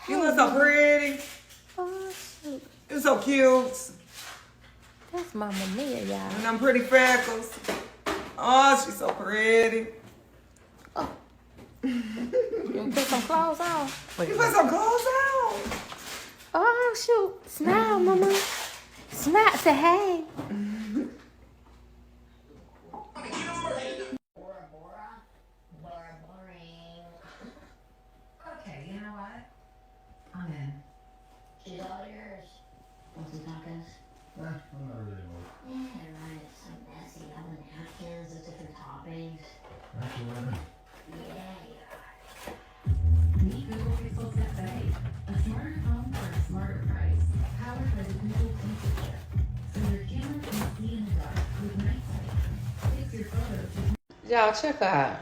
You look so pretty. Oh, shoot. You're so cute. That's Mama Mia, y'all. And them pretty freckles. Oh, she's so pretty. Oh. You put some clothes on? You put some clothes on. Oh, shoot. Smile, Mama. Smile. Say hey. Okay, you know what? I'm in. She's all yours. Want some tacos? I'm not really old. Yeah, right. It's so messy. All the napkins, the different toppings. Actually, Yeah, Meet Google Pixel Set 8, a smarter phone for a smarter price, powered by the Google Pixel chip. So your camera can see in the dark with night sight. Takes your photos to Y'all, check her out.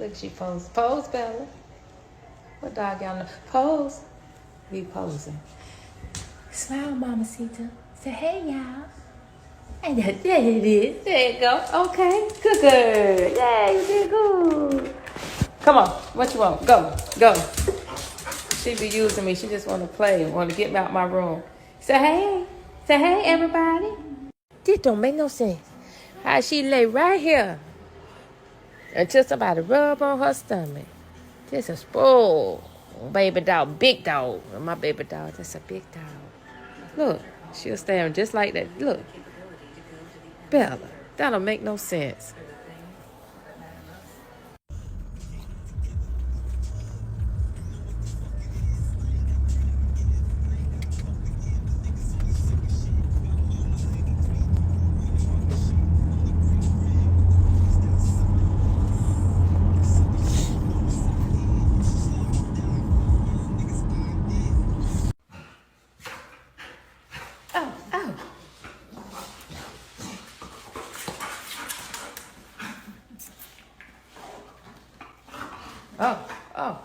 Look, she pose. Pose, Bella. What dog y'all know? Pose. We posing. Smile, Mamacita. Say hey, y'all. And there it is. There you go. Okay. Good, good. Yeah, you did good. Come on. What you want? Go. Go. She be using me. She just want to play. Want to get me out my room. Say hey. Say hey, everybody. This don't make no sense. How she lay right here until somebody rub on her stomach. This a spoil. Baby dog, big dog. My baby dog, that's a big dog. Look, she'll stand just like that. Look. Bella, that don't make no sense. Oh, oh. Oh, oh.